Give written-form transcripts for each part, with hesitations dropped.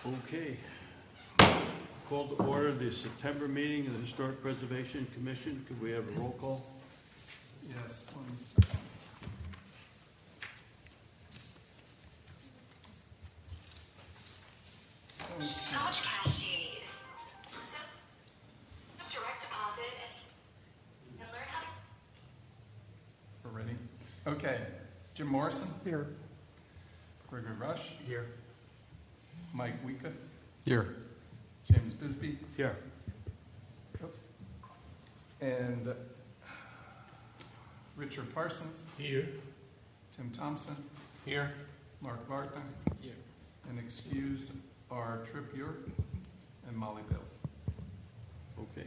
Okay. Call to order the September meeting of the Historic Preservation Commission. Could we have a roll call? Yes, 1 second. How much cash do you need? Set up direct deposit and learn how to... We're ready? Okay. Jim Morrison? Here. Gregory Rush? Here. Mike Weeka? Here. James Bisbee? Here. And Richard Parsons? Here. Tim Thompson? Here. Mark Wagner? Here. And excused are Trip York and Molly Bills. Okay.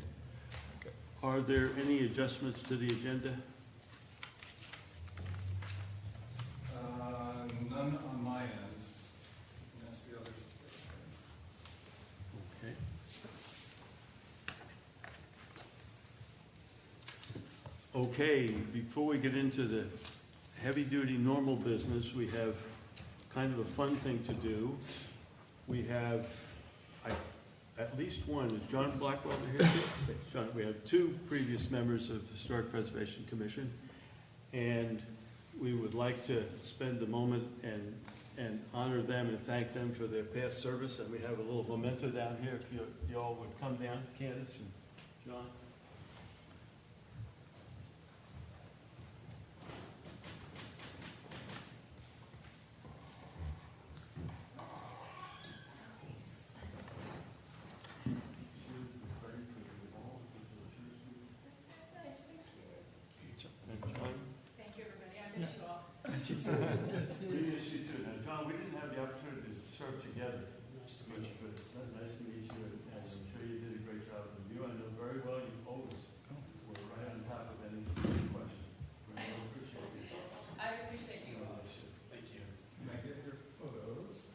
Okay. Are there any adjustments to the agenda? None on my end. Yes, the others. Okay. Okay, before we get into the heavy-duty normal business, we have kind of a fun thing to do. We have at least one. Is John Blackwell here? John, we have two previous members of the Historic Preservation Commission, and we would like to spend a moment and honor them and thank them for their past service. And we have a little memento down here. If you all would come down, Candace and John. Thank you, everybody. I miss you all. We miss you too. Now, John, we didn't have the opportunity to serve together. Nice to meet you. But it's nice to meet you, and I'm sure you did a great job. And you, I know very well, you always were right on top of any question. We really appreciate you. I appreciate you all. Thank you. Can I get your photos?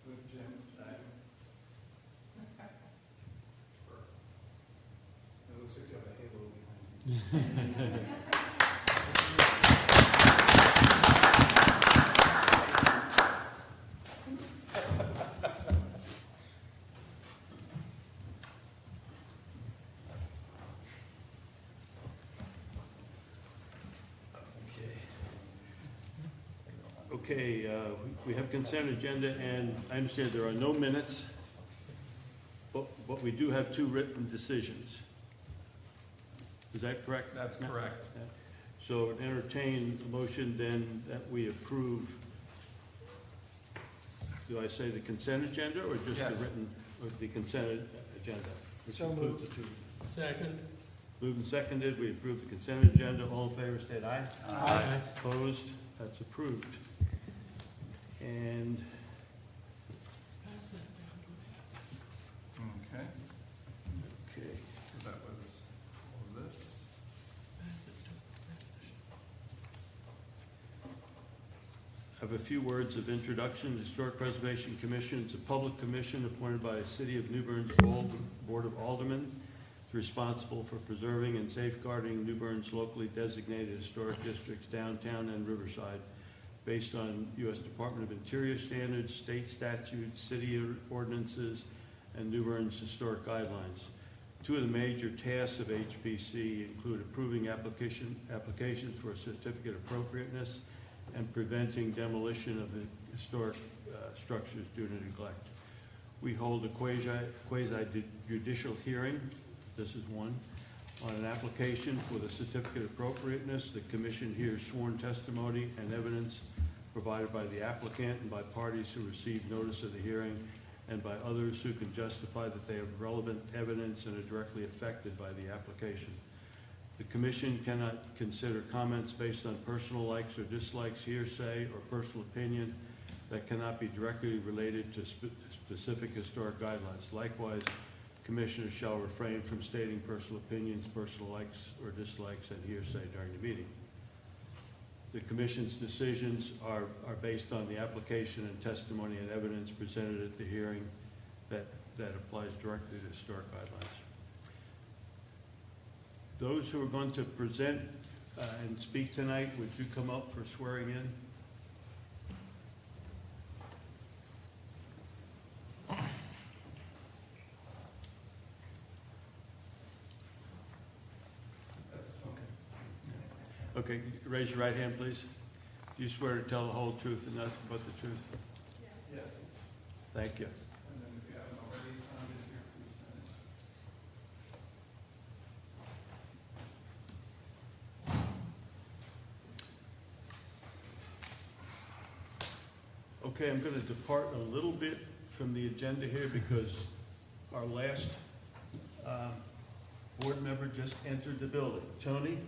With Jim. It looks like you have a halo behind you. Okay, we have consent agenda, and I understand there are no minutes, but we do have two written decisions. Is that correct? That's Matt? correct. So entertain a motion then that we approve, do I say the consent agenda or just Yes. the written, or the consent agenda? Which So includes moved. the two. Second. Moved and seconded, we approve the consent agenda. All in favor, state aye. Aye. Opposed? That's approved. And Okay, okay, so that was all of this. I have a few words of introduction. The Historic Preservation Commission is a public commission appointed by the City of New Bern's Board of Aldermen. It's responsible for preserving and safeguarding New Bern's locally designated historic districts downtown and Riverside, based on U.S. Department of Interior standards, state statutes, city ordinances, and New Bern's historic guidelines. Two of the major tasks of HPC include approving applications for a certificate of appropriateness and preventing demolition of the historic structures due to neglect. We hold a quasi-judicial hearing, this is one, on an application for the certificate of appropriateness. The commission hears sworn testimony and evidence provided by the applicant and by parties who receive notice of the hearing and by others who can justify that they have relevant evidence and are directly affected by the application. The commission cannot consider comments based on personal likes or dislikes, hearsay, or personal opinion that cannot be directly related to specific historic guidelines. Likewise, commissioners shall refrain from stating personal opinions, personal likes or dislikes, and hearsay during the meeting. The commission's decisions are based on the application and testimony and evidence presented at the hearing that applies directly to historic guidelines. Those who are going to present and speak tonight, would you come up for swearing in? Okay, raise your right hand, please. Do you swear to tell the whole truth and nothing but the truth? Yes. Thank you. And then if you haven't already signed it here, please sign it. Okay, I'm going to depart a little bit from the agenda here because our last board member just entered the building. Tony?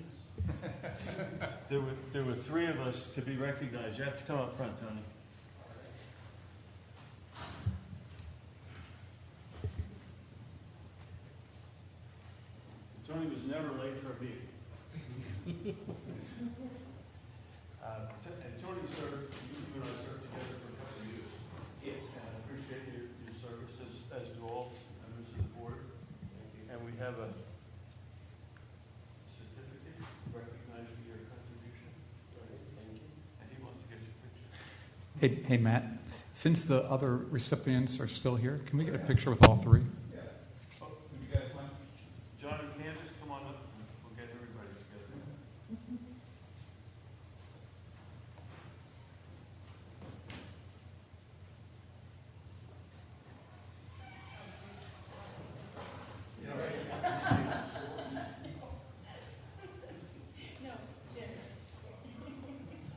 There were three of us to be recognized. You have to come up front, Tony. Tony was never late for a meeting. And Tony served, you and I served together for a couple of years. Yes. And I appreciate your service, as do all members of the board. And we have a certificate recognizing your contribution. Thank you. And he wants to get your picture. Hey, Matt, since the other recipients are still here, can we get a picture with all three? Oh, would you guys mind? John and Candace, come on up. We'll get everybody together.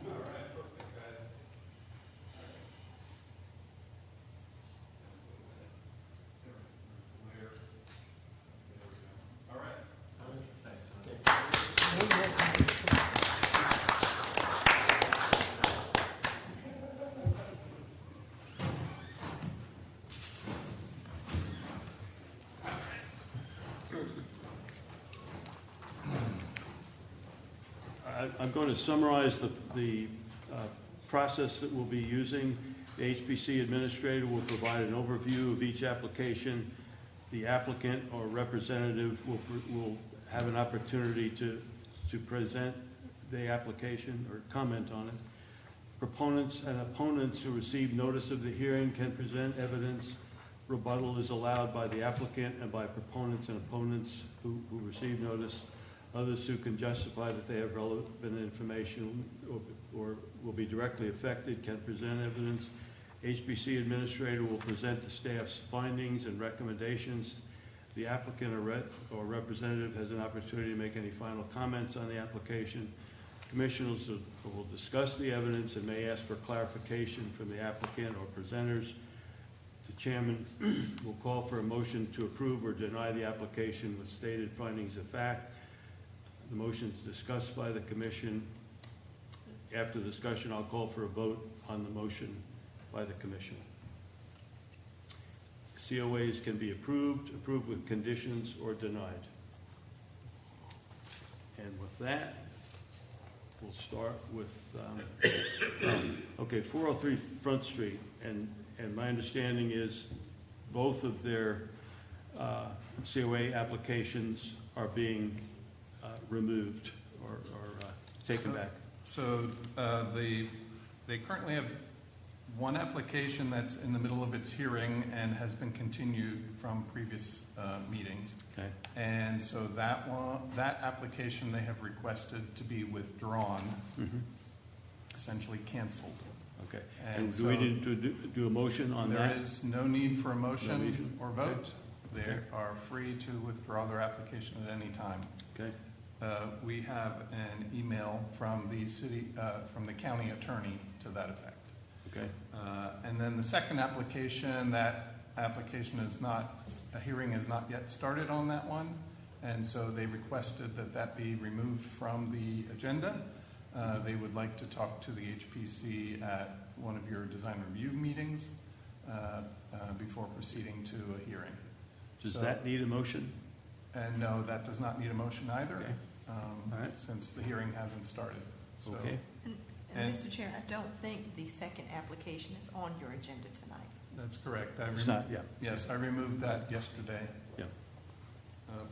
All right, perfect, guys. All right. I'm going to summarize the process that we'll be using. The HPC administrator will provide an overview of each application. The applicant or representative will have an opportunity to present the application or comment on it. Proponents and opponents who receive notice of the hearing can present evidence. Rebuttal is allowed by the applicant and by proponents and opponents who receive notice. Others who can justify that they have relevant information or will be directly affected can present evidence. HPC administrator will present the staff's findings and recommendations. The applicant or representative has an opportunity to make any final comments on the application. Commissioners will discuss the evidence and may ask for clarification from the applicant or presenters. The chairman will call for a motion to approve or deny the application with stated findings of fact. The motion is discussed by the commission. After discussion, I'll call for a vote on the motion by the commission. COAs can be approved with conditions, or denied. And with that, we'll start with, okay, 403 Front Street. And my understanding is both of their COA applications are being removed or taken back. So they currently have one application that's in the middle of its hearing and has been continued from previous meetings. Okay. And so that application they have requested to be withdrawn, essentially canceled. Okay. And And do we need to do a motion on that? There is no need for a motion motion? or vote. They Okay. are free to withdraw their application at any time. Okay. We have an email from the city, from the county attorney to that effect. Okay. And then the second application, that application is not, a hearing has not yet started on that one. And so they requested that that be removed from the agenda. They would like to talk to the HPC at one of your design review meetings before proceeding to a hearing. Does So- that need a motion? And no, that does not need a motion either, Okay. All right. since the hearing hasn't started. So- Okay. And- And Mr. Chair, I don't think the second application is on your agenda tonight. That's correct. It's not, yeah. Yes, I removed that yesterday Yeah.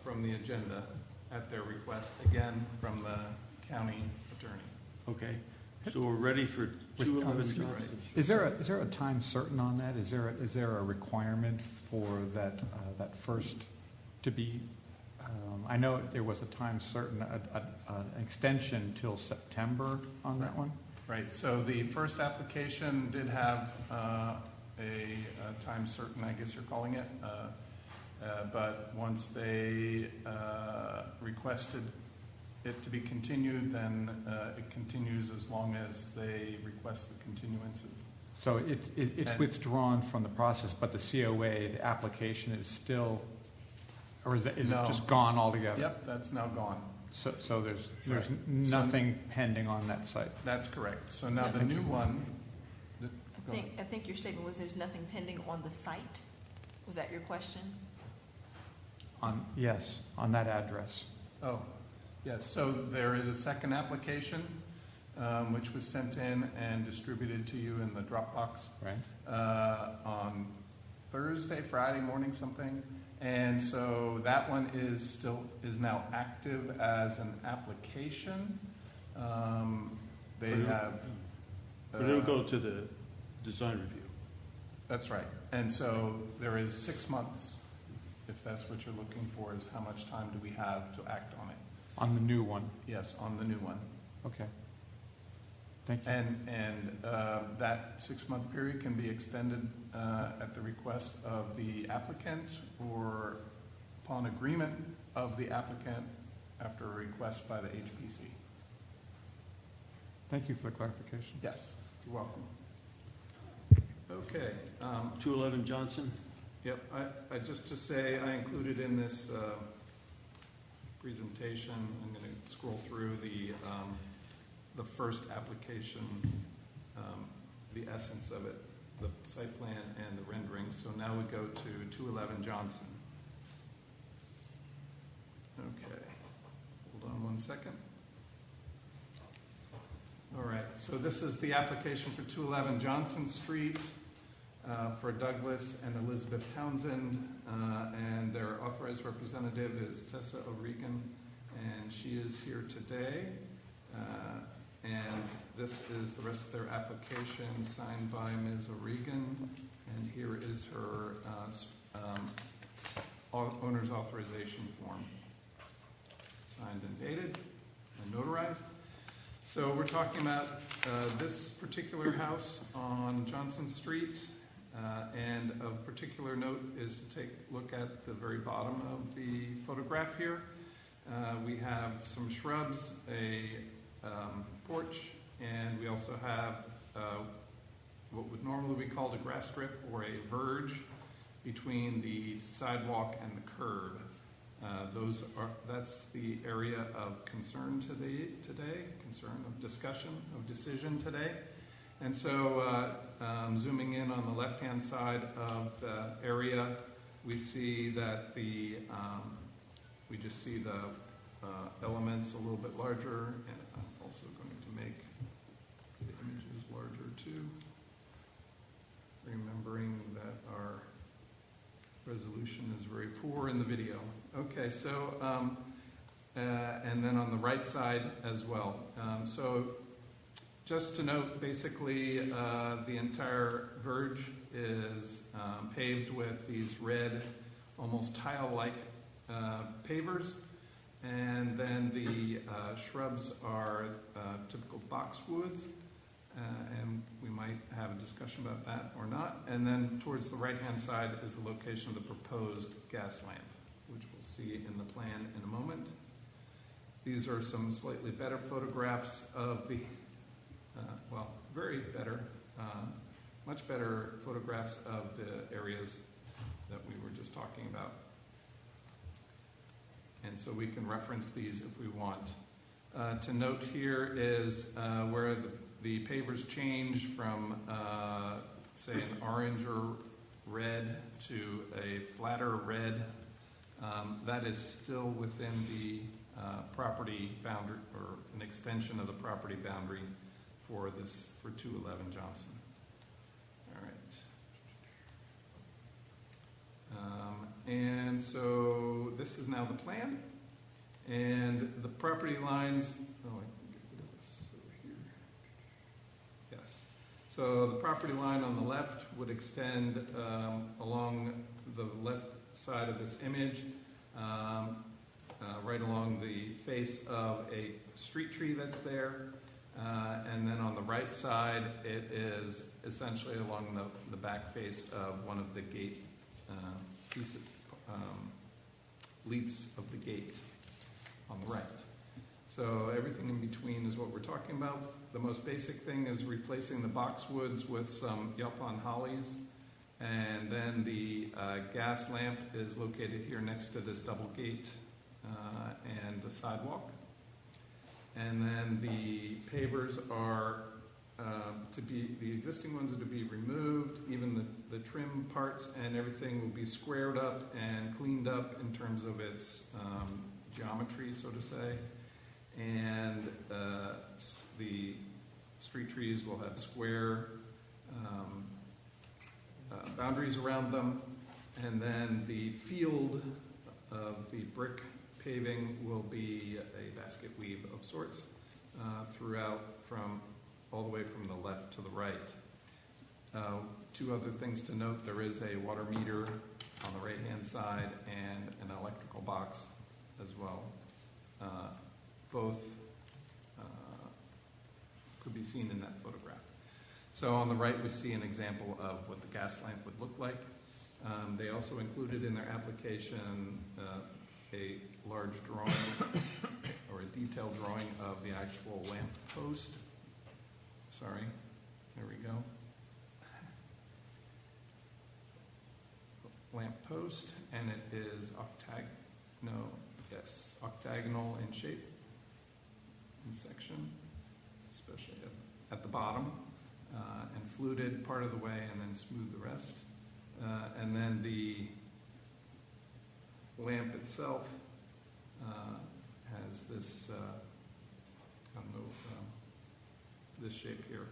from the agenda at their request, again, from the county attorney. Okay, so we're ready for With 211 Thomas, Johnson. Is there a time certain on that? Is there a requirement for that first to be, I know there was a time certain, an extension till September on that one? Right, so the first application did have a time certain, I guess you're calling it, but once they requested it to be continued, then it continues as long as they request the continuances. So it's And- withdrawn from the process, but the COA, the application is still, or is it No. just gone altogether? Yep, that's now gone. So there's Right. nothing pending on that site? That's correct. So now the Thank new you. one. I think your statement was there's nothing pending on the site? Was that your question? Yes, on that address. Oh, yes, so there is a second application, which was sent in and distributed to you in the Dropbox Right. on Thursday, Friday morning, something. And so that one is now active as an application. They But it'll- have. But it'll go to the design review. That's right. And so there is 6 months, if that's what you're looking for, is how much time do we have to act on it? On the new one? Yes, on the new one. Okay. Thank you. And that 6-month period can be extended at the request of the applicant or upon agreement of the applicant after a request by the HPC. Thank you for the clarification. Yes, you're welcome. Okay. 211 Johnson? Yep, I just to say, I included in this presentation, I'm going to scroll through the first application, the essence of it, the site plan and the rendering. So now we go to 211 Johnson. Okay, hold on one second. All right, so this is the application for 211 Johnson Street for Douglas and Elizabeth Townsend, and their authorized representative is Tessa O'Regan, and she is here today. And this is the rest of their application signed by Ms. O'Regan, and here is her owner's authorization form, signed and dated and notarized. So we're talking about this particular house on Johnson Street, and of particular note is to take a look at the very bottom of the photograph here. We have some shrubs, a porch, and we also have what would normally be called a grass strip or a verge between the sidewalk and the curb. That's the area of concern today, concern of discussion, of decision today. And so zooming in on the left-hand side of the area, we see that we just see the elements a little bit larger, and I'm also going to make the images larger too, remembering that our resolution is very poor in the video. Okay, so, and then on the right side as well. So just to note, basically, the entire verge is paved with these red, almost tile-like pavers, and then the shrubs are typical boxwoods, and we might have a discussion about that or not. And then towards the right-hand side is the location of the proposed gas lamp, which we'll see in the plan in a moment. These are some slightly better photographs of the, well, very better, much better photographs of the areas that we were just talking about. And so we can reference these if we want. To note here is where the pavers change from, say, an orange or red to a flatter red. That is still within the property boundary, or an extension of the property boundary for 211 Johnson. All right. And so this is now the plan. And the property lines, oh, I can get rid of this over here. Yes. So the property line on the left would extend along the left side of this image, right along the face of a street tree that's there. And then on the right side, it is essentially along the back face of one of the gate leaves of the gate on the right. So everything in between is what we're talking about. The most basic thing is replacing the boxwoods with some Yelpon hollies. And then the gas lamp is located here next to this double gate and the sidewalk. And then the pavers are the existing ones are to be removed. Even the trim parts and everything will be squared up and cleaned up in terms of its geometry, so to say. And the street trees will have square boundaries around them. And then the field of the brick paving will be a basket weave of sorts throughout, from all the way from the left to the right. Two other things to note: there is a water meter on the right-hand side and an electrical box as well. Both could be seen in that photograph. So on the right, we see an example of what the gas lamp would look like. They also included in their application a large drawing or a detailed drawing of the actual lamp post. Sorry, there we go. Lamp post, and it is octagonal in shape, in section, especially at the bottom, and fluted part of the way, and then smooth the rest. And then the lamp itself has this, this shape here.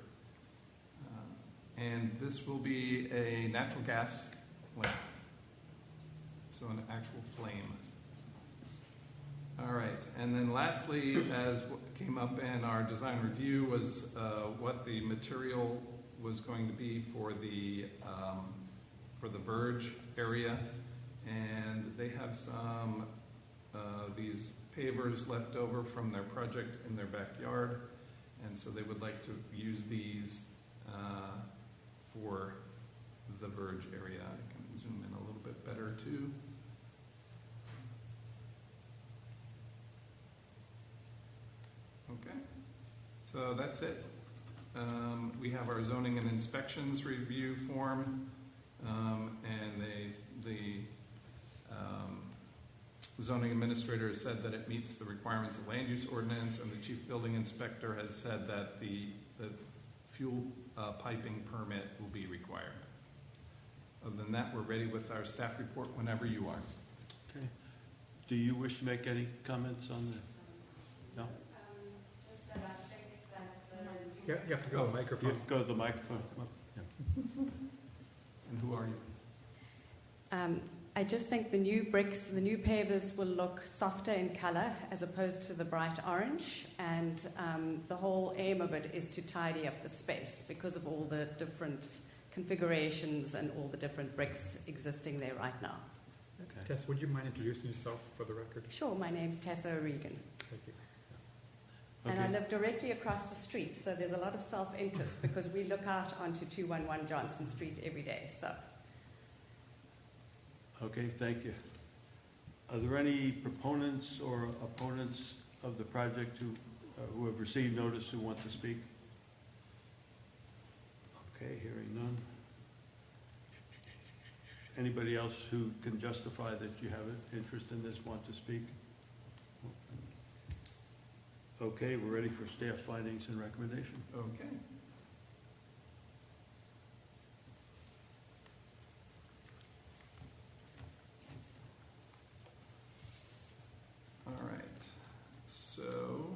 And this will be a natural gas lamp, so an actual flame. All right, and then lastly, as what came up in our design review, was what the material was going to be for the verge area. And they have some these pavers left over from their project in their backyard, and so they would like to use these for the verge area. I can zoom in a little bit better too. Okay, so that's it. We have our zoning and inspections review form, and the zoning administrator has said that it meets the requirements of land use ordinance, and the chief building inspector has said that the fuel piping permit will be required. Other than that, we're ready with our staff report whenever you are. Okay. Do you wish to make any comments on the, no? Just that I think that Yeah, you have to go to the microphone. You go to the microphone. Yeah. And who are you? I just think the new bricks, the new pavers will look softer in color as opposed to the bright orange, and the whole aim of it is to tidy up the space because of all the different configurations and all the different bricks existing there right now. Okay. Tess, would you mind introducing yourself for the record? Sure, my name's Tessa O'Regan, Thank you. and I Okay. live directly across the street, so there's a lot of self-interest because we look out onto 211 Johnson Street every day. So. Okay, thank you. Are there any proponents or opponents of the project who have received notice who want to speak? Okay, hearing none. Anybody else who can justify that you have an interest in this, want to speak? Okay, we're ready for staff findings and recommendation. Okay. All right, so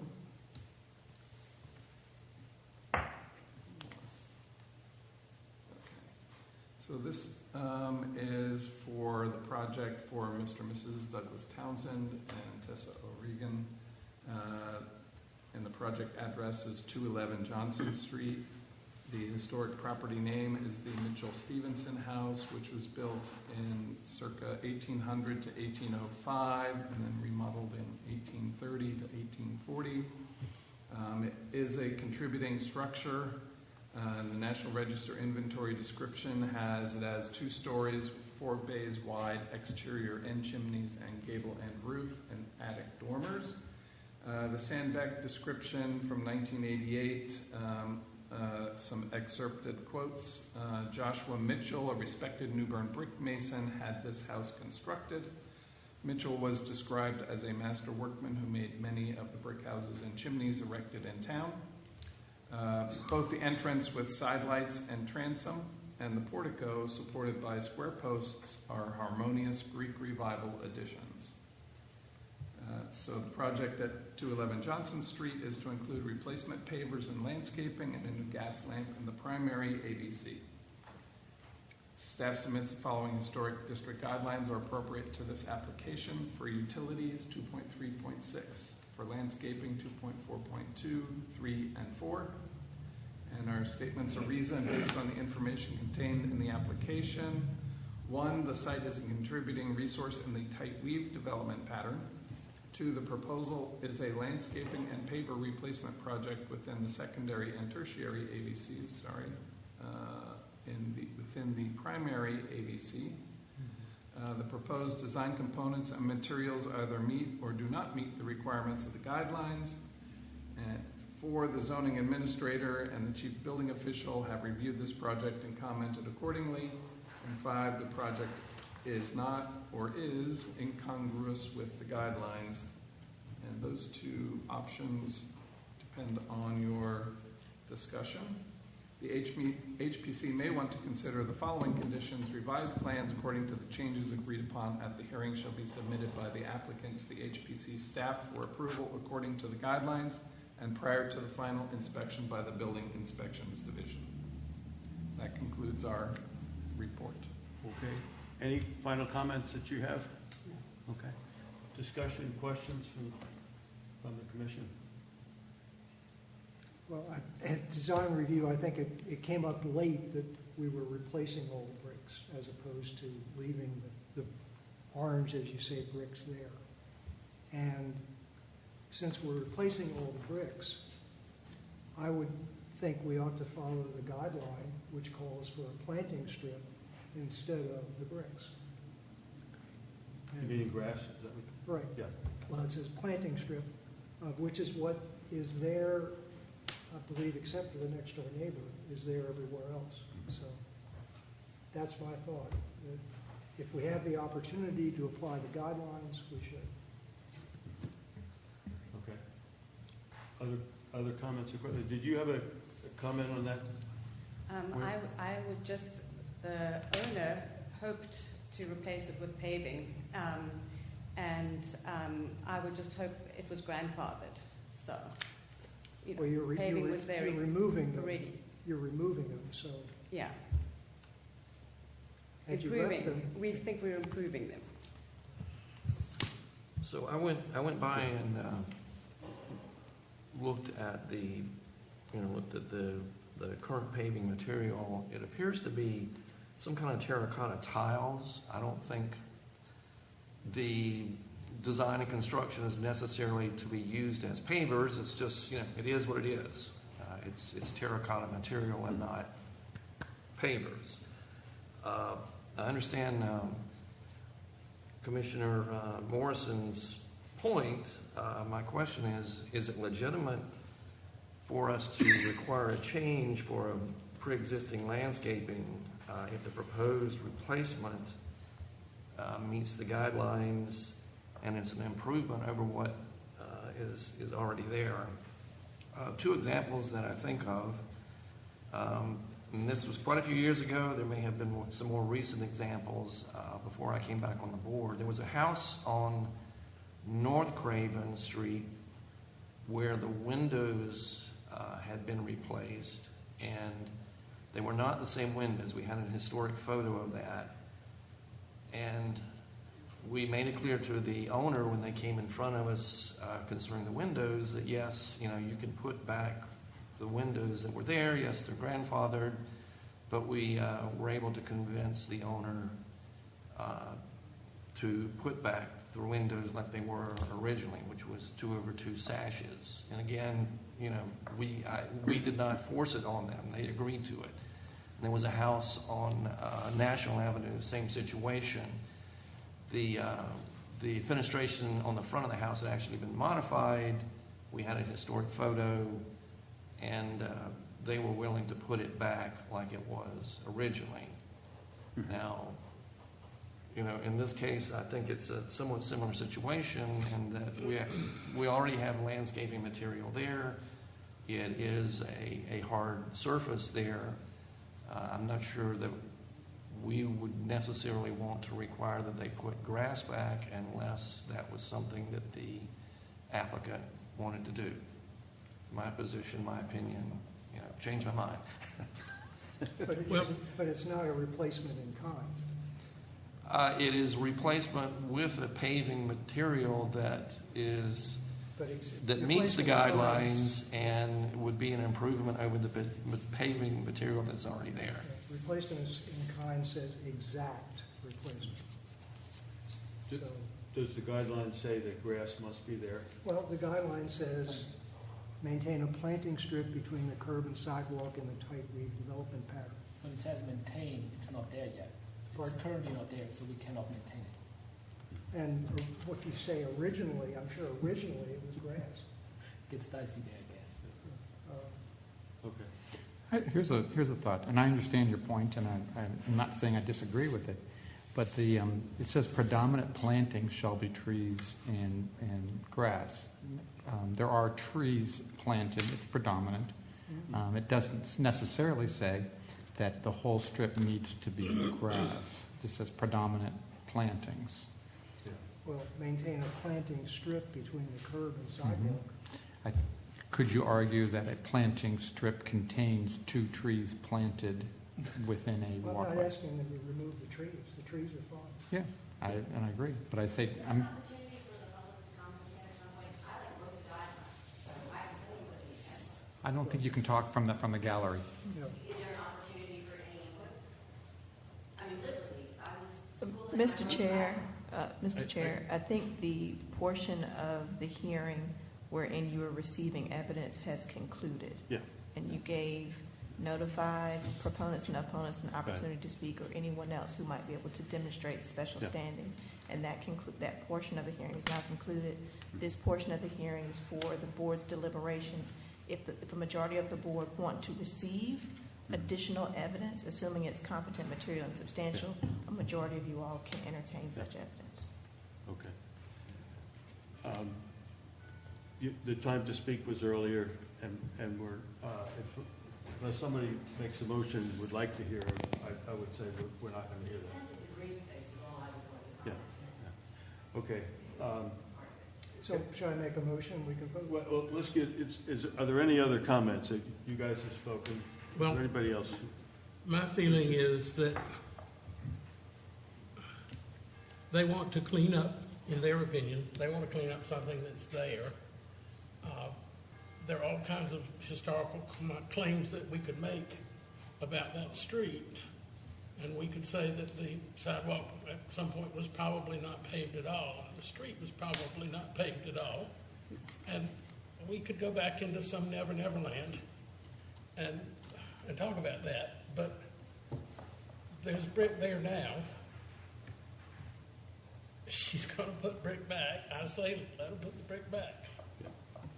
So this is for the project for Mr. and Mrs. Douglas Townsend and Tessa O'Regan. And the project address is 211 Johnson Street. The historic property name is the Mitchell Stevenson House, which was built in circa 1800 to 1805 and then remodeled in 1830 to 1840. It is a contributing structure. The National Register inventory description has it as 2 stories, 4 bays wide, exterior end chimneys and gable end roof, and attic dormers. The Sandbeck description from 1988, some excerpted quotes. Joshua Mitchell, a respected New Bern brick mason, had this house constructed. Mitchell was described as a master workman who made many of the brick houses and chimneys erected in town. Both the entrance with side lights and transom and the portico, supported by square posts, are harmonious Greek Revival additions. So the project at 211 Johnson Street is to include replacement pavers and landscaping and a new gas lamp in the primary AVC. Staff submits the following historic district guidelines are appropriate to this application. For utilities, 2.3.6. For landscaping, 2.4.2, 3, and 4. And our statements of reason based on the information contained in the application. 1, the site is a contributing resource in the tight weave development pattern. 2, the proposal is a landscaping and paver replacement project within the secondary and tertiary AVCs, within the primary AVC. The proposed design components and materials either meet or do not meet the requirements of the guidelines. And 4, the zoning administrator and the chief building official have reviewed this project and commented accordingly. And 5, the project is not or is incongruous with the guidelines. And those 2 options depend on your discussion. The HPC may want to consider the following conditions. Revised plans according to the changes agreed upon at the hearing shall be submitted by the applicant to the HPC staff for approval according to the guidelines and prior to the final inspection by the Building Inspections Division. That concludes our report. Okay. Any final comments that you have? Okay. Discussion, questions from the commission? Well, at design review, I think it came up late that we were replacing all the bricks as opposed to leaving the orange, as you say, bricks there. And since we're replacing all the bricks, I would think we ought to follow the guideline, which calls for a planting strip instead of the bricks. You meaning grass? Is that what? Right. Yeah. Well, it says planting strip, which is what is there, I believe, except for the next door neighbor, is there everywhere else. So that's my thought. That if we have the opportunity to apply the guidelines, we should. Okay. Other comments or questions? Did you have a comment on that? I would just, the owner hoped to replace it with paving, and I would just hope it was grandfathered. So, you know, Well, paving was there you're removing them. already. You're removing them, so Yeah, had you left improving. them, We think we're improving them. So I went by and looked at the current paving material. It appears to be some kind of terracotta tiles. I don't think the design and construction is necessarily to be used as pavers. It's just, it is what it is. It's terracotta material and not pavers. I understand Commissioner Morrison's point. My question is it legitimate for us to require a change for a pre-existing landscaping if the proposed replacement meets the guidelines and it's an improvement over what is already there? 2 examples that I think of, and this was quite a few years ago. There may have been some more recent examples before I came back on the board. There was a house on North Craven Street where the windows had been replaced, and They were not the same windows. We had a historic photo of that. And we made it clear to the owner when they came in front of us concerning the windows that yes, you can put back the windows that were there. Yes, they're grandfathered, but we were able to convince the owner to put back the windows like they were originally, which was 2 over 2 sashes. And again, we did not force it on them. They agreed to it. And there was a house on National Avenue, same situation. The fenestration on the front of the house had actually been modified. We had a historic photo, and they were willing to put it back like it was originally. Now, in this case, I think it's a somewhat similar situation in that we already have landscaping material there. It is a hard surface there. I'm not sure that we would necessarily want to require that they put grass back unless that was something that the applicant wanted to do. My position, my opinion, changed my mind. But it's not a replacement in kind. It is replacement with a paving material that meets the guidelines and would be an improvement over the paving material that's already there. Replacement in kind says exact replacement. So, Does the guideline say that grass must be there? well, the guideline says maintain a planting strip between the curb and sidewalk in the tight redevelopment pattern. When it says maintain, it's not there yet. It's Pardon? currently not there, so we cannot maintain it. And what you say originally, I'm sure originally it was grass. Gets dicey there, I guess. Okay. Here's a thought, and I understand your point, and I'm not saying I disagree with it, but it says predominant plantings shall be trees and grass. There are trees planted, it's predominant. It doesn't necessarily say that the whole strip needs to be grass. It just says predominant plantings. Well, maintain a planting strip between the curb and sidewalk. Could you argue that a planting strip contains 2 trees planted within a Well, I'm walkway? not asking them to remove the trees. The trees are fine. Yeah, and I agree. But I say, I don't think you can talk from the gallery. You know, Mr. Chair, I think the portion of the hearing wherein you were receiving evidence has concluded. Yeah. And you gave notified proponents and opponents an opportunity to speak, or anyone else who might be able to demonstrate special standing. And that portion of the hearing is now concluded. This portion of the hearing is for the board's deliberation. If a majority of the board want to receive additional evidence, assuming it's competent, material, and substantial, a majority of you all can entertain such evidence. Okay. The time to speak was earlier, and we're, unless somebody makes a motion and would like to hear it, I would say we're not going to hear that. Yeah. Okay. So should I make a motion? We can vote. Well, let's get, are there any other comments that you guys have spoken? Well, Is there anybody else? my feeling is that they want to clean up, in their opinion, they want to clean up something that's there. There are all kinds of historical claims that we could make about that street. And we could say that the sidewalk at some point was probably not paved at all. The street was probably not paved at all. And we could go back into some Never Land and talk about that. But there's brick there now. She's going to put brick back. I say let her put the brick back.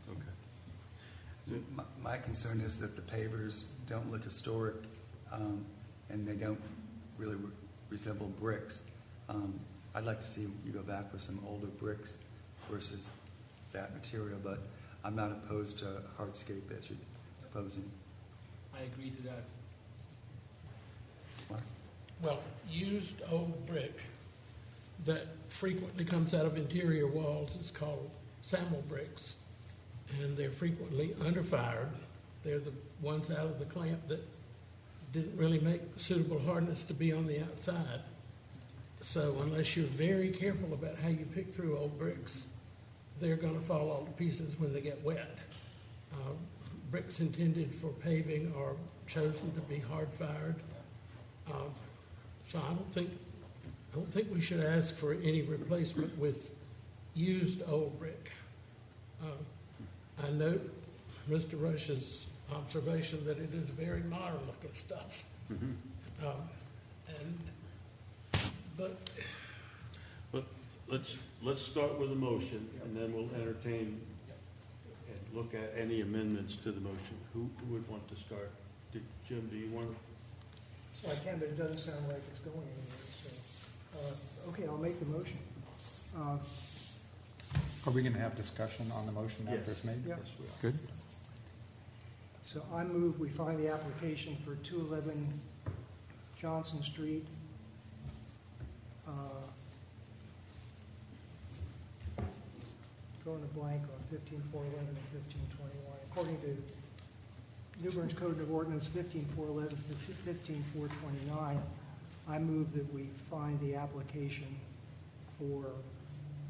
Okay. My concern is that the pavers don't look historic, and they don't really resemble bricks. I'd like to see you go back with some older bricks versus that material, but I'm not opposed to hardscape as you're proposing. I agree to that. What? Well, used old brick that frequently comes out of interior walls is called Samuel bricks, and they're frequently underfired. They're the ones out of the clamp that didn't really make suitable hardness to be on the outside. So unless you're very careful about how you pick through old bricks, they're going to fall all to pieces when they get wet. Bricks intended for paving are chosen to be hard-fired. So I don't think we should ask for any replacement with used old brick. I note Mr. Rush's observation that it is very modern-looking stuff. But let's start with a motion, and then we'll entertain and look at any amendments to the motion. Who would want to start? Jim, do you want to? So I can, but it doesn't sound like it's going anywhere, so, okay, I'll make the motion. Are we going to have discussion on the motion after it's made? Yes. Yes, we are. Good. So I move we find the application for 211 Johnson Street, going to blank on 15.411 and 15.21. According to New Bern's Code of Ordinance 15.411 and 15.429, I move that we find the application for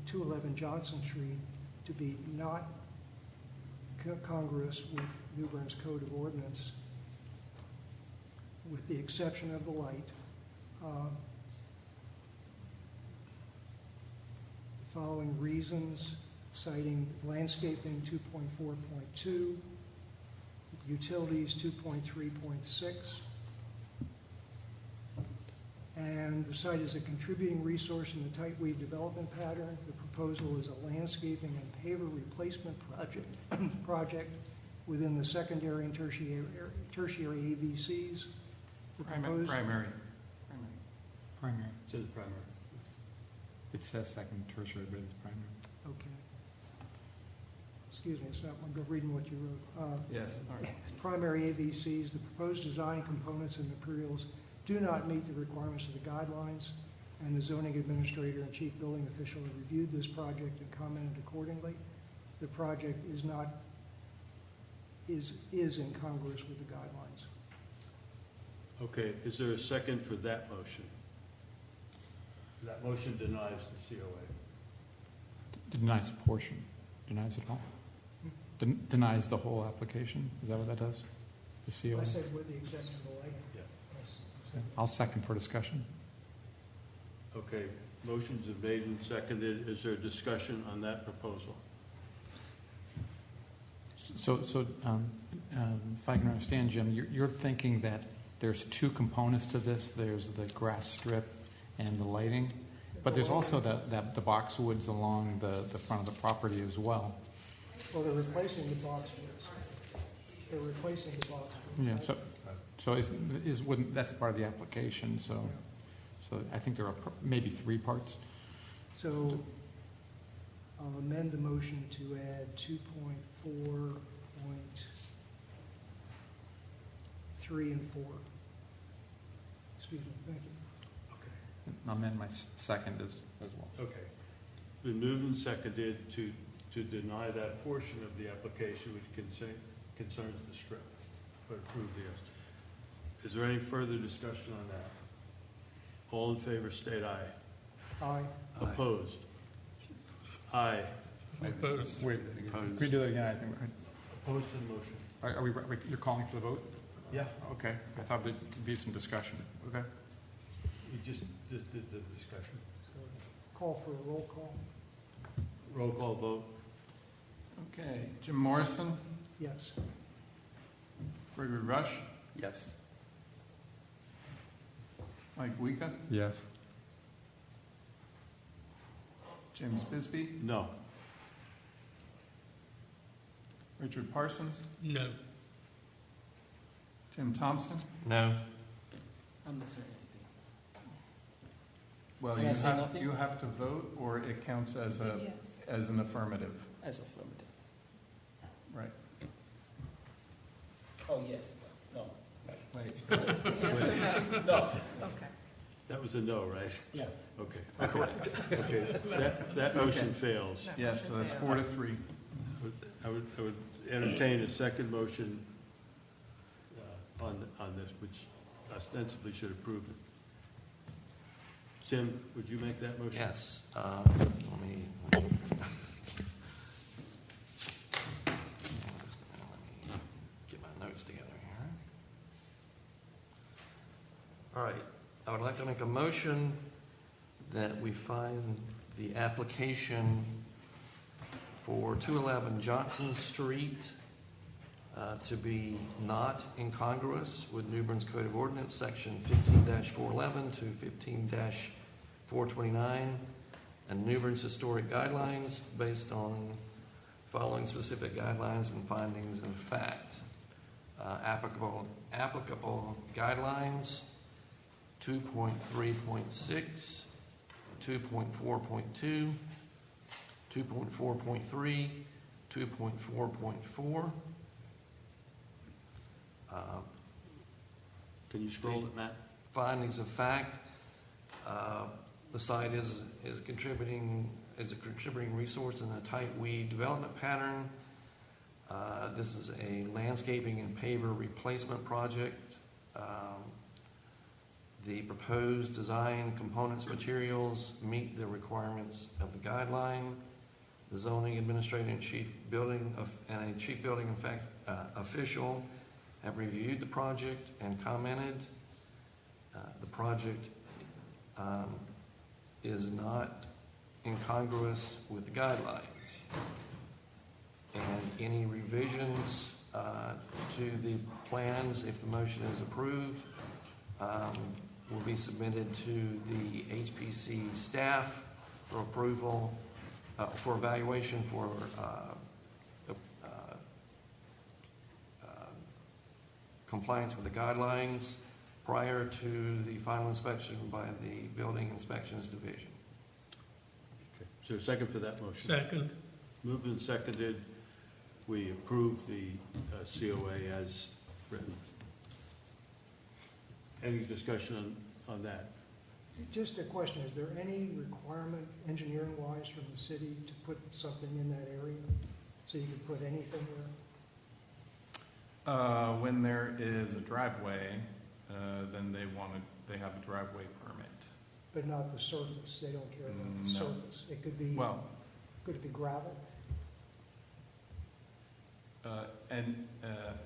211 Johnson Street to be not congruous with New Bern's Code of Ordinance, with the exception of the light. Following reasons, citing landscaping 2.4.2, utilities 2.3.6, and the site is a contributing resource in the tight weave development pattern. The proposal is a landscaping and paver replacement project within the secondary and tertiary AVCs. The proposed- Primary. Primary. It says primary. It says second, tertiary, but it's primary. Okay. Excuse me, it's not, I'm reading what you wrote. Yes, all right. Primary AVCs, the proposed design components and materials do not meet the requirements of the guidelines, and the zoning administrator and chief building official have reviewed this project and commented accordingly. The project is incongruous with the guidelines. Okay, is there a second for that motion? That motion denies the COA. Denies a portion. Denies it all. Denies the whole application. Is that what that does? The COA? I said with the exception of the lighting. Yeah. Okay. I'll second for discussion. Okay, motions have made and seconded. Is there discussion on that proposal? So if I can understand, Jim, you're thinking that there's two components to this. There's the grass strip and the lighting, but there's also the boxwoods along the front of the property as well. Well, they're replacing the boxwoods. They're replacing the boxwoods. Yeah. So wouldn't that's part of the application? So I think there are maybe three parts. So I'll amend the motion to add 2.4.3 and 4. Excuse me, thank you. Okay. I'll amend my second as well. Okay. Been moved and seconded to deny that portion of the application which concerns the strip, but approve the estimate. Is there any further discussion on that? All in favor, state aye. Aye. Opposed? Aye. Opposed. Wait, can we do that again? I think Opposed to the motion? are we? You're calling for the vote? Yeah. Okay. I thought there'd be some discussion. Okay. You just did the discussion. So call for a roll call. Roll call vote. Okay, Jim Morrison, Yes. Gregory Rush, Yes. Mike Wika, Yes. James Bisbee, No. Richard Parsons, No. Tim Thompson. No. I'm not saying anything. Well, Can I say nothing? you have to vote, or it counts as Yes. as an affirmative, As affirmative. right? Oh, yes. No. Wait, No. Okay. That was a no, right? Yeah. Okay. Okay. That motion fails. yes, so that's 4-3. I would entertain a second motion on this, which ostensibly should approve it. Tim, would you make that motion? Yes, let me get my notes together here. All right, I would like to make a motion that we find the application for 211 Johnson Street to be not incongruous with New Bern's Code of Ordinance, Section 15-411 to 15-429, and New Bern's historic guidelines based on following specific guidelines and findings of fact. Applicable guidelines 2.3.6, 2.4.2, 2.4.3, 2.4.4. Can you scroll it, Matt? Findings of fact. The site is contributing. It's a contributing resource in a tight weed development pattern. This is a landscaping and paver replacement project. The proposed design, components, materials meet the requirements of the guideline. The zoning administrator and chief building official have reviewed the project and commented. The project is not incongruous with the guidelines. And any revisions to the plans, if the motion is approved, will be submitted to the HPC staff for approval, for evaluation for compliance with the guidelines prior to the final inspection by the Building Inspections Division. Okay. Is there a second for that motion? Second. Moved and seconded, we approve the COA as written. Any discussion on that? Just a question, is there any requirement, engineering-wise, from the city to put something in that area? So you could put anything there? When there is a driveway, then they have a driveway permit. But not the surface, they don't care about the No. surface. It could be, Well, could it be gravel?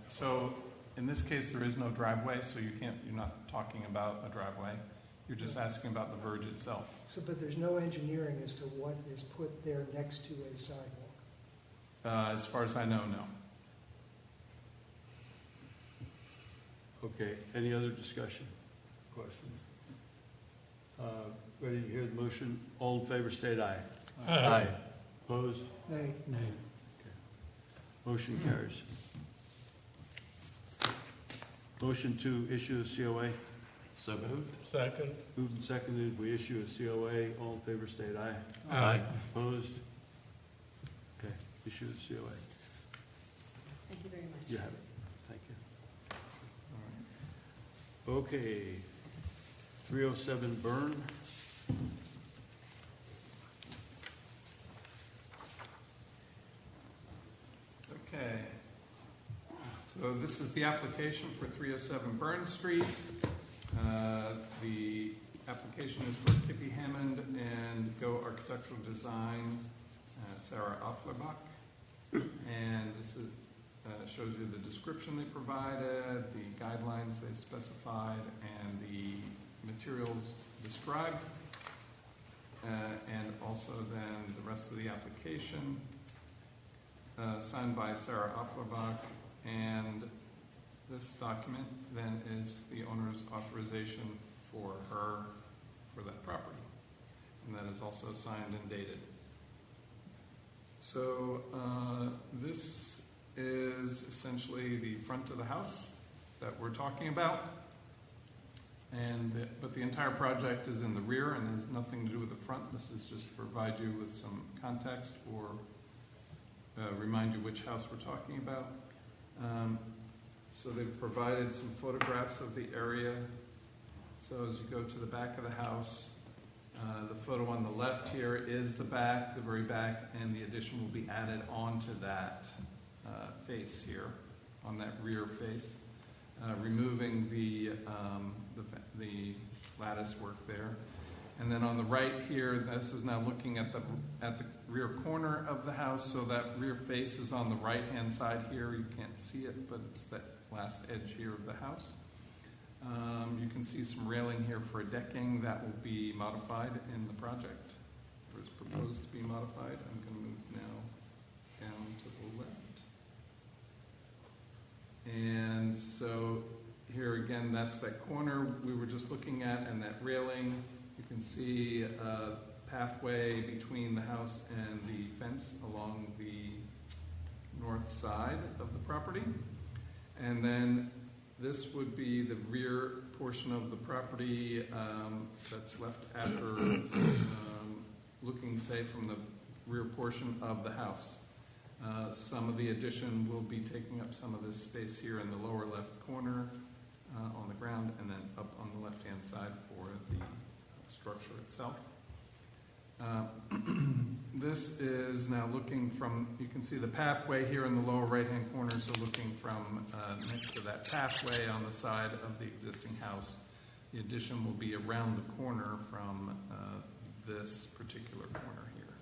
So in this case, there is no driveway, so you're not talking about a driveway. You're just asking about the verge itself. So, but there's no engineering as to what is put there next to a sidewalk? As far as I know, no. Okay, any other discussion? Questions? Ready to hear the motion? All in favor, state aye. Aye. Opposed? Nay. Okay. Motion carries. Motion to issue a COA. So moved. Second. Moved and seconded, we issue a COA. All in favor, state aye. Aye. Opposed? Okay, issue the COA. Thank you very much. You have it. Thank you. Okay, 307 Bern. Okay. So this is the application for 307 Bern Street. The application is for Kippy Hammond and Go Architectural Design, Sarah Offlerbach. And this is, shows you the description they provided, the guidelines they specified, and the materials described. And also then the rest of the application, signed by Sarah Offlerbach. And this document then is the owner's authorization for her for that property. And that is also signed and dated. So this is essentially the front of the house that we're talking about. But the entire project is in the rear and has nothing to do with the front. This is just to provide you with some context or remind you which house we're talking about. So they've provided some photographs of the area. So as you go to the back of the house, the photo on the left here is the back, the very back, and the addition will be added onto that face here, on that rear face. removing the lattice work there. And then on the right here, this is now looking at the rear corner of the house, so that rear face is on the right-hand side here. You can't see it, but it's that last edge here of the house. You can see some railing here for decking that will be modified in the project, or is proposed to be modified. I'm going to move now down to the left. And so here again, that's that corner we were just looking at, and that railing. You can see a pathway between the house and the fence along the north side of the property. And then this would be the rear portion of the property that's left after looking, say, from the rear portion of the house. Some of the addition will be taking up some of this space here in the lower left corner on the ground, and then up on the left-hand side for the structure itself. This is now looking from, you can see the pathway here in the lower right-hand corner, so looking from next to that pathway on the side of the existing house. The addition will be around the corner from this particular corner here.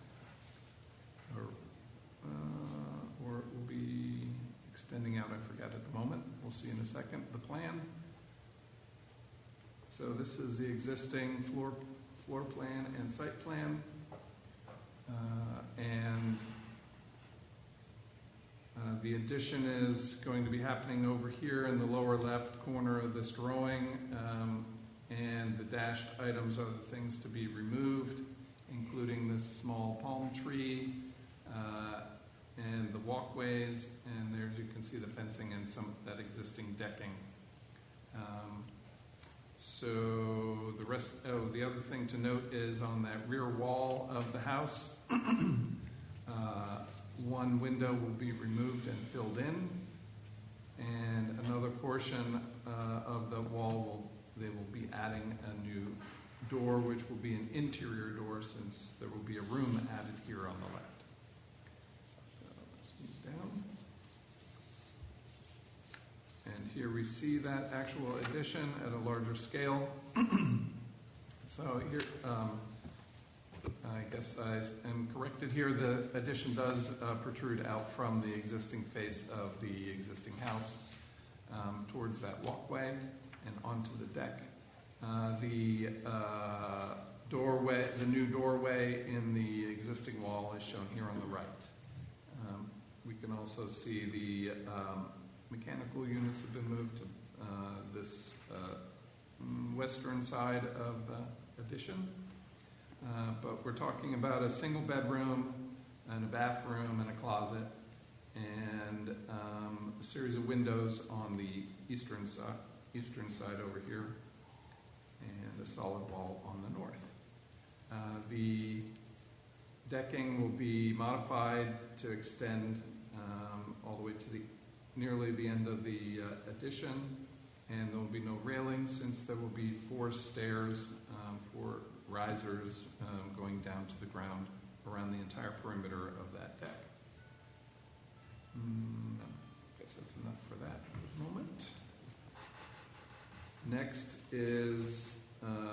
Or it will be extending out, I forgot at the moment. We'll see in a second the plan. So this is the existing floor plan and site plan. The addition is going to be happening over here in the lower left corner of this drawing, and the dashed items are the things to be removed, including this small palm tree and the walkways, and there you can see the fencing and some of that existing decking. So the rest, the other thing to note is on that rear wall of the house, one window will be removed and filled in, and another portion of the wall they will be adding a new door, which will be an interior door, since there will be a room added here on the left. So let's move down. And here we see that actual addition at a larger scale. So here, I guess I am corrected here. The addition does protrude out from the existing face of the existing house towards that walkway and onto the deck. The doorway, the new doorway in the existing wall is shown here on the right. We can also see the mechanical units have been moved to this western side of the addition. But we're talking about a single bedroom and a bathroom and a closet, and a series of windows on the eastern side over here, and a solid wall on the north. The decking will be modified to extend all the way to nearly the end of the addition, and there will be no railing, since there will be 4 stairs, 4 risers going down to the ground around the entire perimeter of that deck. I guess that's enough for that at the moment. Next is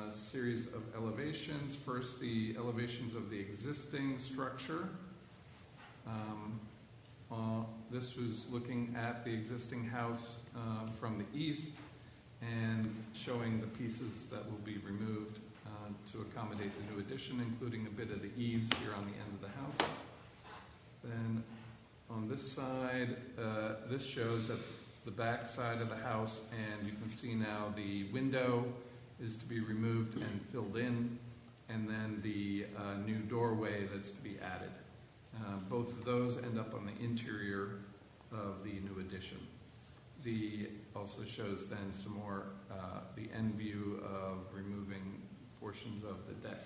a series of elevations. First, the elevations of the existing structure. This was looking at the existing house from the east and showing the pieces that will be removed to accommodate the new addition, including a bit of the eaves here on the end of the house. Then on this side, this shows that the back side of the house, and you can see now the window is to be removed and filled in, and then the new doorway that's to be added. Both of those end up on the interior of the new addition. Also shows then some more the end view of removing portions of the deck.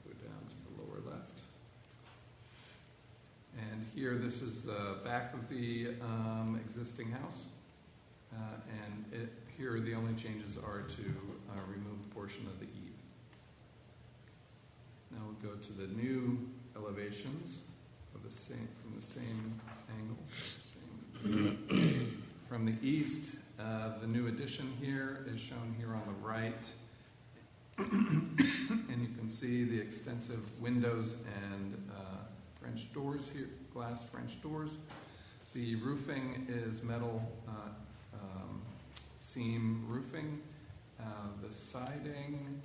We'll go down to the lower left. And here, this is the back of the existing house. And here the only changes are to remove a portion of the eave. Now we'll go to the new elevations of from the same angle, from From the east, the new addition here is shown here on the right. And you can see the extensive windows and French doors here, glass French doors. The roofing is metal seam roofing. The siding,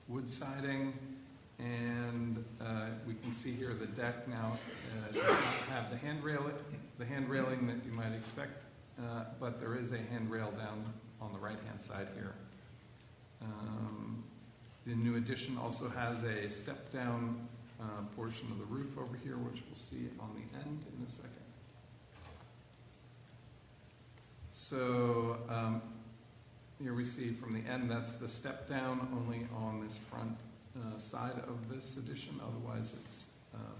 wood siding, and we can see here the deck now does not have the handrailing that you might expect, but there is a handrail down on the right-hand side here. The new addition also has a step-down portion of the roof over here, which we'll see on the end in a second. So here we see from the end, that's the step-down only on this front side of this addition. Otherwise, it's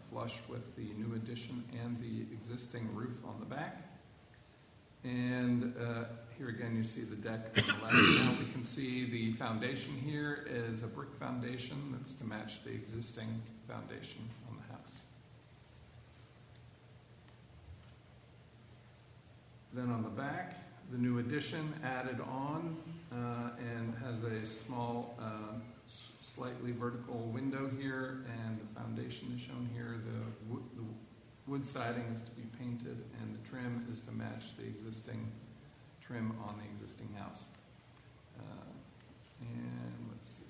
flush with the new addition and the existing roof on the back. And here again, you see the deck on the left. Now we can see the foundation here is a brick foundation that's to match the existing foundation on the house. Then on the back, the new addition added on and has a small, slightly vertical window here, and the foundation is shown here. The wood siding is to be painted, and the trim is to match the existing trim on the existing house. And let's see.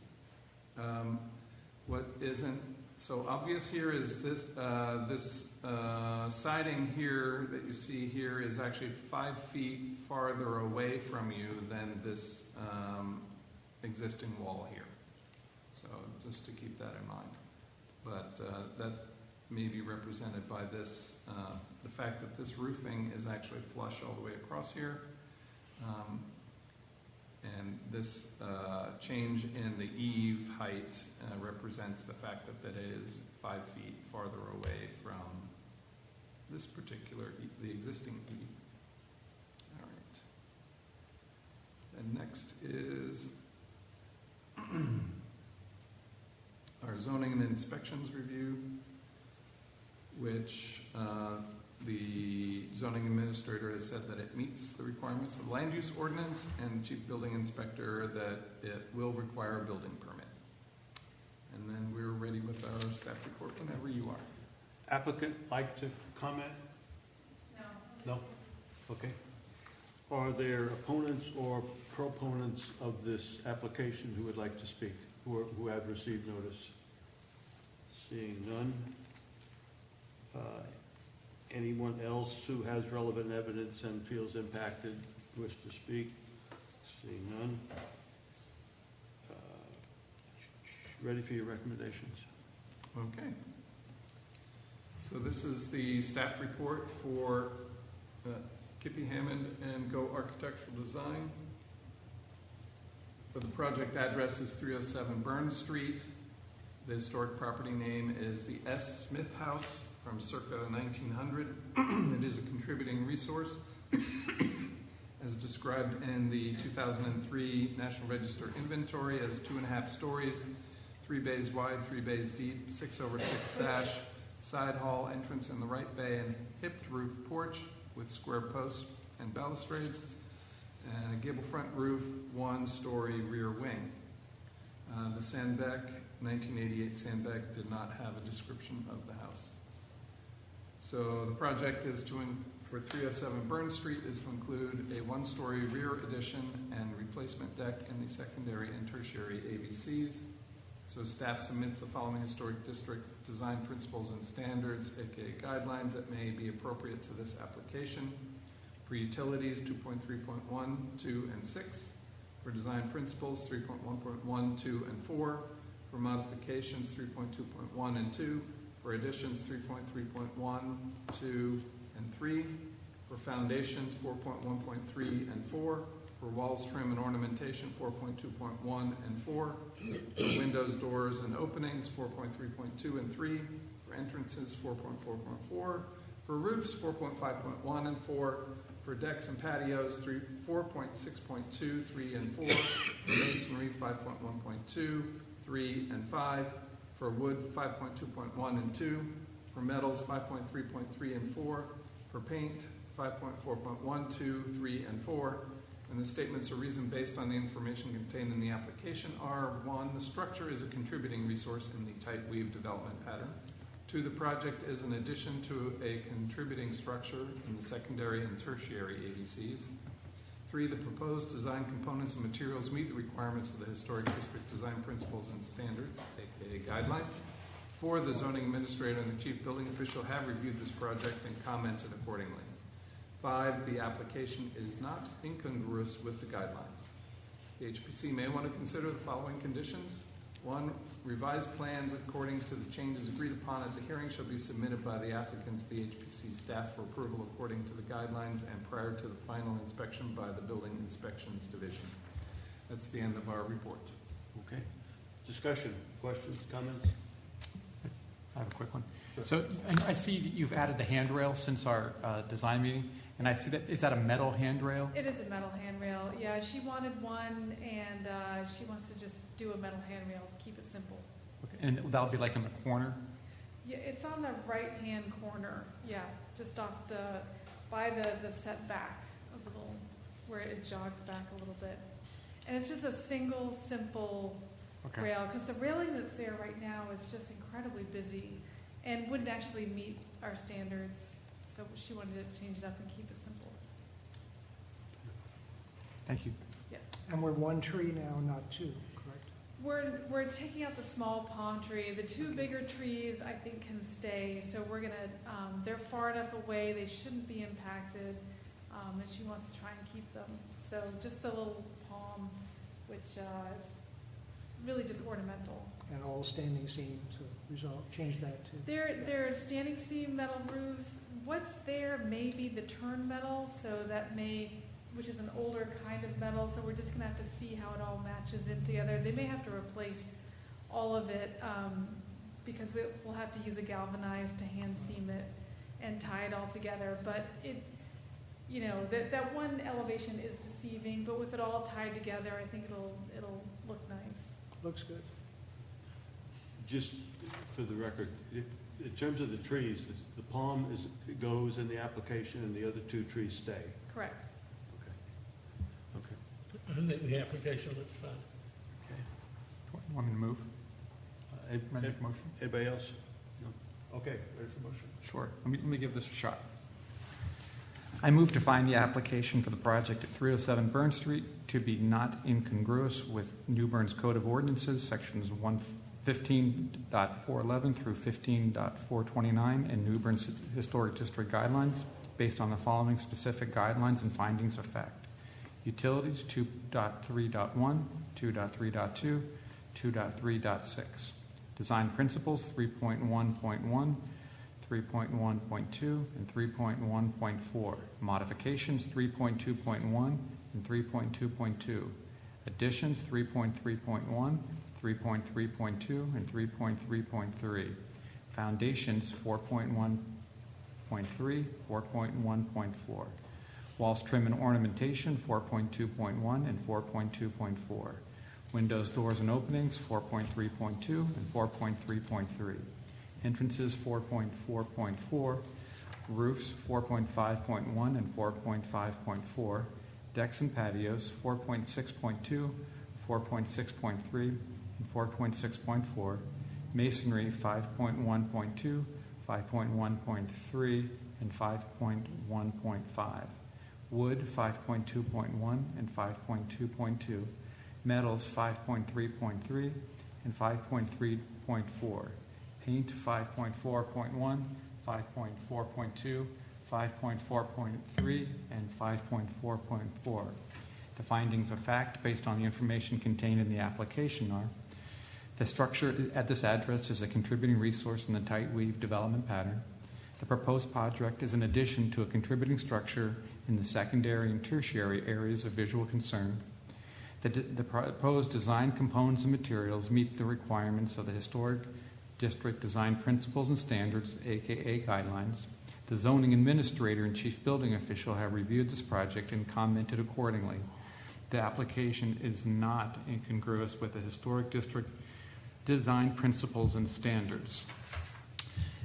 What isn't so obvious here is this siding here that you see here is actually 5 feet farther away from you than this existing wall here. So just to keep that in mind. But that may be represented by this, the fact that this roofing is actually flush all the way across here. And this change in the eave height represents the fact that it is 5 feet farther away from this particular, the existing eave. All right. And next is our zoning and inspections review, which the zoning administrator has said that it meets the requirements of the land use ordinance, and the chief building inspector that it will require a building permit. And then we're ready with our staff report whenever you are. Applicant like to comment? No. No? Okay. Are there opponents or proponents of this application who would like to speak, who have received notice? Seeing none. Anyone else who has relevant evidence and feels impacted wish to speak? Seeing none. Ready for your recommendations. Okay. So this is the staff report for Kippy Hammond and Go Architectural Design. For the project address is 307 Bern Street. The historic property name is the S. Smith House from circa 1900. It is a contributing resource as described in the 2003 National Register inventory as 2.5 stories, 3 bays wide, 3 bays deep, 6/6 sash, side hall, entrance in the right bay, and hipped roof porch with square posts and balustrades, and a gable front roof, 1-story rear wing. The Sandbeck, 1988 Sandbeck, did not have a description of the house. So the project is for 307 Bern Street is to include a 1-story rear addition and replacement deck in the secondary and tertiary AVCs. So staff submits the following historic district design principles and standards, aka guidelines, that may be appropriate to this application. For utilities, 2.3.1, 2, and 6. For design principles, 3.1.1, 2, and 4. For modifications, 3.2.1 and 2. For additions, 3.3.1, 2, and 3. For foundations, 4.1.3 and 4. For walls, trim, and ornamentation, 4.2.1 and 4. For windows, doors, and openings, 4.3.2 and 3. For entrances, 4.4.4. For roofs, 4.5.1 and 4. For decks and patios, 4.6.2, 3, and 4. For masonry, 5.1.2, 3, and 5. For wood, 5.2.1 and 2. For metals, 5.3.3 and 4. For paint, 5.4.1, 2, 3, and 4. And the statements of reason based on the information contained in the application are: 1, the structure is a contributing resource in the tight weave development pattern. 2, the project is an addition to a contributing structure in the secondary and tertiary AVCs. 3, the proposed design components and materials meet the requirements of the Historic District Design Principles and Standards, aka guidelines. 4, the zoning administrator and the chief building official have reviewed this project and commented accordingly. 5, the application is not incongruous with the guidelines. The HPC may want to consider the following conditions. 1, revised plans according to the changes agreed upon at the hearing shall be submitted by the applicant to the HPC staff for approval according to the guidelines and prior to the final inspection by the Building Inspections Division. That's the end of our report. Okay. Discussion, questions, comments? I have a quick one. So and I see that you've added the handrail since our design meeting, and I see that, is that a metal handrail? It is a metal handrail. Yeah, she wanted one, and she wants to just do a metal handrail to keep it simple. Okay. And that'll be like in the corner? Yeah, it's on the right-hand corner. Yeah, just off by the setback, a little, where it jogs back a little bit. And it's just a single, simple rail, because the railing that's there right now is just incredibly busy and wouldn't actually meet our standards. So she wanted to change it up and keep it simple. Thank you. Yeah. And we're one tree now, not two, correct? We're taking out the small palm tree. The 2 bigger trees, I think, can stay. So we're gonna, they're far enough away, they shouldn't be impacted, and she wants to try and keep them. So just the little palm, which is really just ornamental. And all standing seam, so change that too. They're standing seam metal roofs. What's there may be the turn metal, so that which is an older kind of metal, so we're just gonna have to see how it all matches in together. They may have to replace all of it, because we'll have to use a galvanized to hand seam it and tie it all together. But that one elevation is deceiving, but with it all tied together, I think it'll look nice. Looks good. Just for the record, in terms of the trees, the palm goes in the application and the other 2 trees stay. Correct. Okay. I think the application looks fine. Okay. Want me to move? Make a motion? Anybody else? No? Okay, ready for motion? Sure. Let me give this a shot. I move to find the application for the project at 307 Bern Street to be not incongruous with New Bern's Code of Ordinances, sections 115.411 through 15.429, and New Bern's Historic District Guidelines, based on the following specific guidelines and findings of fact. Utilities 2.3.1, 2.3.2, 2.3.6. Design principles 3.1.1, 3.1.2, and 3.1.4. Modifications 3.2.1 and 3.2.2. Additions 3.3.1, 3.3.2, and 3.3.3. Foundations 4.1.3, 4.1.4. Walls, trim, and ornamentation 4.2.1 and 4.2.4. Windows, doors, and openings 4.3.2 and 4.3.3. Entrances 4.4.4, roofs 4.5.1 and 4.5.4, decks and patios 4.6.2, 4.6.3, and 4.6.4, masonry 5.1.2, 5.1.3, and 5.1.5, wood 5.2.1 and 5.2.2, metals 5.3.3 and 5.3.4, paint 5.4.1, 5.4.2, 5.4.3, and 5.4.4. The findings of fact based on the information contained in the application are: the structure at this address is a contributing resource in the tight weave development pattern. The proposed project is an addition to a contributing structure in the secondary and tertiary areas of visual concern. The proposed design components and materials meet the requirements of the Historic District Design Principles and Standards, aka guidelines. The zoning administrator and chief building official have reviewed this project and commented accordingly. The application is not incongruous with the Historic District Design Principles and Standards.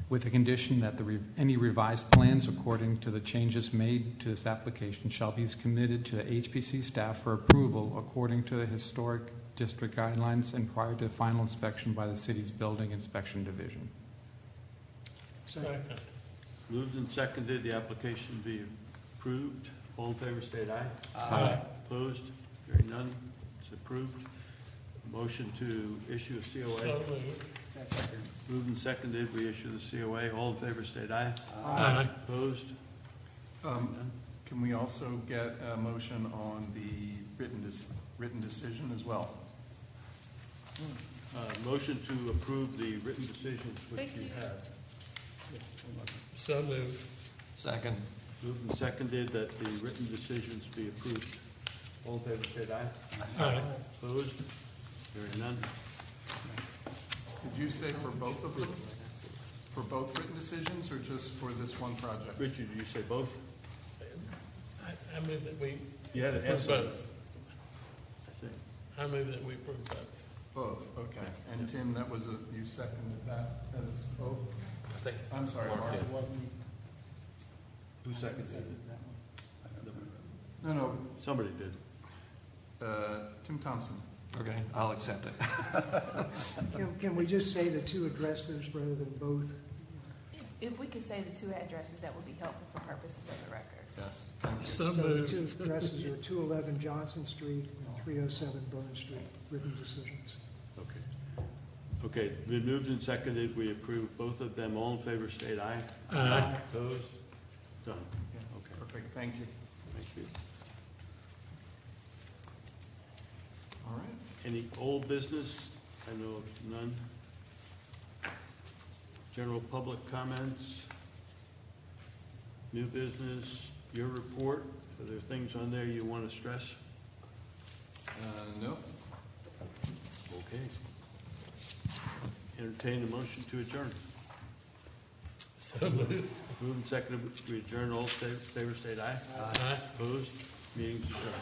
with the condition that any revised plans according to the changes made to this application shall be committed to the HPC staff for approval according to the Historic District guidelines and prior to final inspection by the city's Building Inspection Division. Second. Moved and seconded, the application be approved. All in favor, state aye. Aye. Opposed? Hearing none, it's approved. Motion to issue a COA. So moved. Moved and seconded, we issue the COA. All in favor, state aye. Aye. Opposed? Can we also get a motion on the written decision as well? Motion to approve the written decisions which Thank you you. have. So moved. Second. Moved and seconded that the written decisions be approved. All in favor, state aye. Aye. Opposed? Hearing none. Did you say for both of them? For both written decisions or just for this one project? Richard, did you say both? I move that we You had an approve S. both. I think. I move that we approve both. Both, okay. And Tim, that was you seconded that as both? I think. I'm sorry, Mark. It wasn't. Who seconded it? No, Somebody did. Tim Thompson. Okay, I'll accept it. Can we just say the two addresses rather than both? If we could say the two addresses, that would be helpful for purposes of the record. Yes. So So the moved. two addresses are 211 Johnson Street and 307 Bern Street, written decisions. Okay. Okay, been moved and seconded, we approve both of them. All in favor, state aye. Aye. Opposed? Done. Okay, Perfect, thank you. thank you. All right. Any old business? I know of none. General public comments? New business? Your report? Are there things on there you want to stress? No. Okay. Entertain a motion to adjourn. So moved. Moved and seconded, we adjourn. All in favor, state aye. Aye. Opposed? Meeting's adjourned.